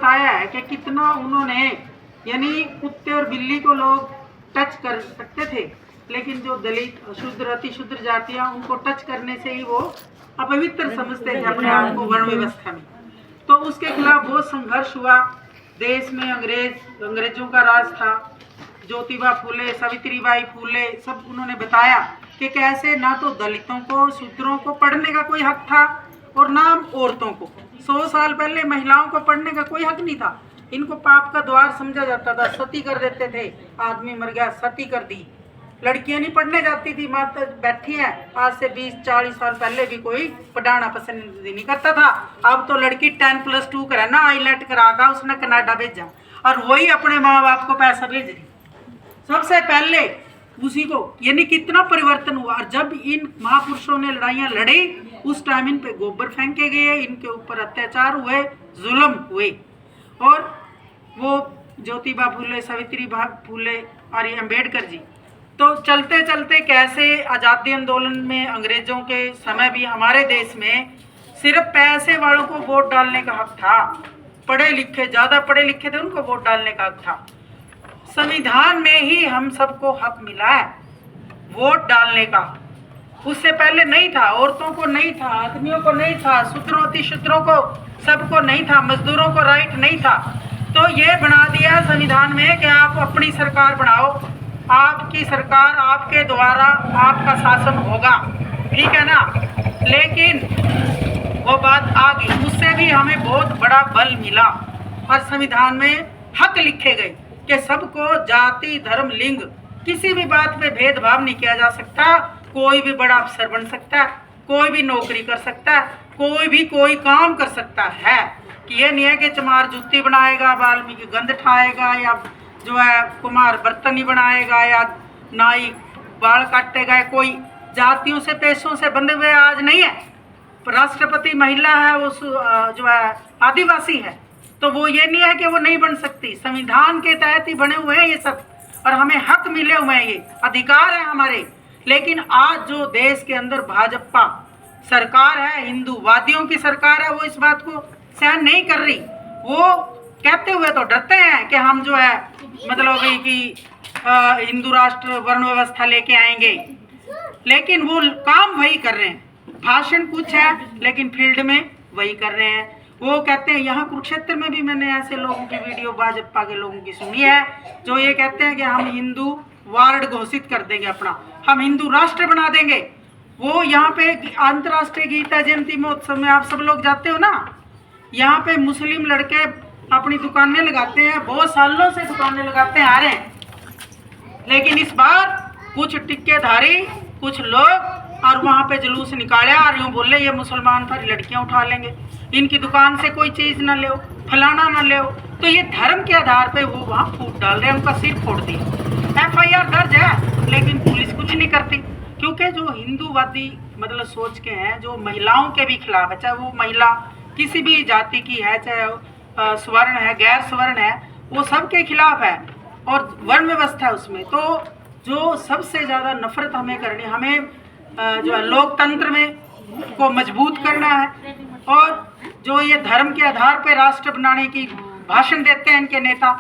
बताया है कि कितना उन्होंने, यानी कुत्ते और बिल्ली को लोग टच कर सकते थे, लेकिन जो दलित शूद्र अति शूद्र जातियां, उनको टच करने से ही वो अपवित्र समझते थे अपने आप को वर्ण व्यवस्था में। तो उसके खिलाफ बहुत संघर्ष हुआ देश में। अंग्रेजों का राज था। ज्योतिबा फूले, सावित्रीबाई फूले, सब उन्होंने बताया कि कैसे ना तो दलितों को, शूद्रों को पढ़ने का कोई हक था और ना औरतों को। 100 साल पहले महिलाओं को पढ़ने का कोई हक नहीं था। इनको पाप का द्वार समझा जाता था, सती कर देते थे। आदमी मर गया, सती कर दी। लड़कियां नहीं पढ़ने जाती थी, माता बैठी है। आज से 20-40 साल पहले भी कोई पढ़ाना पसंद नहीं करता था। अब तो लड़की 10+2 करा ना, आईलेट करा का उसने कनाडा भेजा, और वही अपने माँ बाप को पैसा भेज रही सबसे पहले उसी को। यानी कितना परिवर्तन हुआ। और जब इन महापुरुषों ने लड़ाइयाँ लड़ी, उस टाइम इन पे गोबर फेंके गए, इनके ऊपर अत्याचार हुए, जुल्म हुए। और वो ज्योतिबा फूले, सावित्रीबाई फूले और ये अम्बेडकर जी, तो चलते चलते कैसे आज़ादी आंदोलन में अंग्रेजों के समय भी हमारे देश में सिर्फ पैसे वालों को वोट डालने का हक था। पढ़े लिखे, ज़्यादा पढ़े लिखे थे, उनको वोट डालने का हक था। संविधान में ही हम सबको हक मिला है वोट डालने का। उससे पहले नहीं था, औरतों को नहीं था, आदमियों को नहीं था, शूद्रों अति शूद्रों को सबको नहीं था, मजदूरों को राइट नहीं था। तो ये बना दिया संविधान में कि आप अपनी सरकार बनाओ, आपकी सरकार, आपके द्वारा आपका शासन होगा, ठीक है ना। लेकिन वो बात आ गई, उससे भी हमें बहुत बड़ा बल मिला और संविधान में हक लिखे गए कि सबको जाति, धर्म, लिंग, किसी भी बात पे भेदभाव नहीं किया जा सकता। कोई भी बड़ा अफसर बन सकता है, कोई भी नौकरी कर सकता है, कोई भी कोई काम कर सकता है। कि ये नहीं है कि चमार जूती बनाएगा, वाल्मीकि गंध ठाएगा, या जो है कुम्हार बर्तन ही बनाएगा, या नाई बाल काटेगा। कोई जातियों से, पेशों से बंधे हुए आज नहीं है। राष्ट्रपति महिला है, वो जो है आदिवासी है, तो वो ये नहीं है कि वो नहीं बन सकती। संविधान के तहत ही बने हुए हैं ये सब, और हमें हक मिले हुए हैं, ये अधिकार है हमारे। लेकिन आज जो देश के अंदर भाजपा सरकार है, हिंदूवादियों की सरकार है, वो इस बात को सहन नहीं कर रही। वो कहते हुए तो डरते हैं कि हम जो है मतलब कि हिंदू राष्ट्र वर्ण व्यवस्था लेके आएंगे, लेकिन वो काम वही कर रहे हैं। भाषण कुछ है लेकिन फील्ड में वही कर रहे हैं। वो कहते हैं, यहाँ कुरुक्षेत्र में भी मैंने ऐसे लोगों की वीडियो भाजपा के लोगों की सुनी है जो ये कहते हैं कि हम हिंदू वार्ड घोषित कर देंगे अपना, हम हिंदू राष्ट्र बना देंगे। वो यहाँ पे अंतर्राष्ट्रीय गीता जयंती महोत्सव में आप सब लोग जाते हो ना, यहाँ पे मुस्लिम लड़के अपनी दुकानें लगाते हैं, बहुत सालों से दुकानें लगाते आ रहे हैं। लेकिन इस बार कुछ टिक्केधारी, कुछ लोग और वहाँ पे जुलूस निकाले और यूँ बोले ये मुसलमान पर लड़कियाँ उठा लेंगे, इनकी दुकान से कोई चीज़ ना ले, फलाना ना ले। तो ये धर्म के आधार पे वो वहाँ फूट डाल रहे हैं, उनका सिर फोड़ दिया। FIR दर्ज है, लेकिन पुलिस कुछ नहीं करती, क्योंकि जो हिंदूवादी मतलब सोच के हैं, जो महिलाओं के भी खिलाफ है, चाहे वो महिला किसी भी जाति की है, चाहे स्वर्ण है, गैर स्वर्ण है, वो सबके खिलाफ है और वर्ण व्यवस्था है उसमें। तो जो सबसे ज़्यादा नफरत हमें करनी, हमें जो है लोकतंत्र में को मजबूत करना है। और जो ये धर्म के आधार पर राष्ट्र बनाने की भाषण देते हैं इनके नेता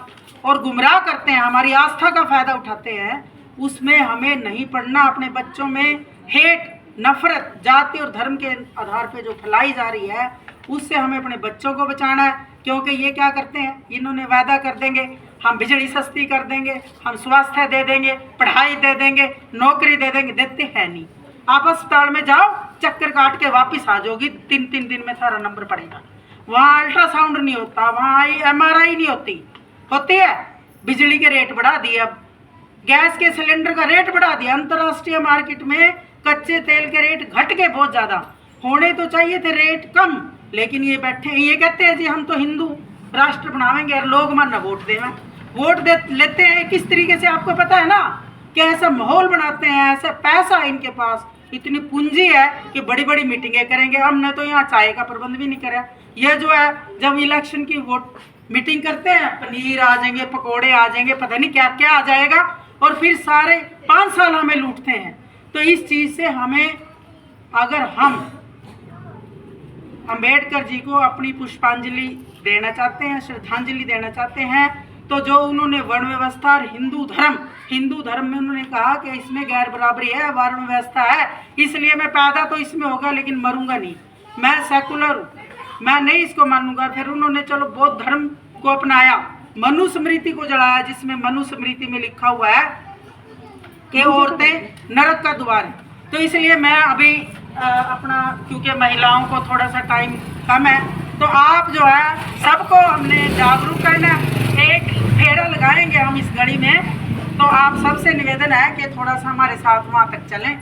और गुमराह करते हैं, हमारी आस्था का फायदा उठाते हैं, उसमें हमें नहीं पढ़ना। अपने बच्चों में हेट, नफरत, जाति और धर्म के आधार पर जो फैलाई जा रही है, उससे हमें अपने बच्चों को बचाना है। क्योंकि ये क्या करते हैं, इन्होंने वादा कर देंगे हम बिजली सस्ती कर देंगे, हम स्वास्थ्य दे देंगे, पढ़ाई दे देंगे, नौकरी दे देंगे, देते हैं नहीं। आप अस्पताल में जाओ, चक्कर काट के वापस आ जाओगी, 3-3 दिन में सारा नंबर पड़ेगा। वहाँ अल्ट्रासाउंड नहीं होता, वहाँ MRI नहीं होती है। बिजली के रेट बढ़ा दिए, अब गैस के सिलेंडर का रेट बढ़ा दिया। अंतर्राष्ट्रीय मार्केट में कच्चे तेल के रेट घट के बहुत ज़्यादा होने तो चाहिए थे रेट कम, लेकिन ये बैठे हैं, ये कहते हैं जी हम तो हिंदू राष्ट्र बनावेंगे और लोग मानना वोट देना, वोट दे लेते हैं। किस तरीके से आपको पता है ना, कि ऐसा माहौल बनाते हैं, ऐसा पैसा है इनके पास, इतनी पूंजी है कि बड़ी बड़ी मीटिंगें करेंगे। हमने तो यहाँ चाय का प्रबंध भी नहीं करा। ये जो है जब इलेक्शन की वोट मीटिंग करते हैं, पनीर आ जाएंगे, पकोड़े आ जाएंगे, पता नहीं क्या क्या आ जाएगा, और फिर सारे 5 साल हमें लूटते हैं। तो इस चीज़ से हमें, अगर हम अम्बेडकर जी को अपनी पुष्पांजलि देना चाहते हैं, श्रद्धांजलि देना चाहते हैं। तो जो उन्होंने वर्ण व्यवस्था और हिंदू धर्म में उन्होंने कहा कि इसमें गैर बराबरी है, वर्ण व्यवस्था है, इसलिए मैं पैदा तो इसमें होगा लेकिन मरूंगा नहीं, मैं सेकुलर हूँ, मैं नहीं इसको मानूंगा। फिर उन्होंने चलो बौद्ध धर्म को अपनाया, मनुस्मृति को जलाया, जिसमें मनुस्मृति में लिखा हुआ है कि औरतें नरक का द्वार है। तो इसलिए मैं अभी अपना, क्योंकि महिलाओं को थोड़ा सा टाइम कम है, तो आप जो है सबको हमने जागरूक करना, एक फेरा लगाएंगे हम इस घड़ी में। तो आप सबसे निवेदन है कि थोड़ा सा हमारे साथ वहाँ तक चलें।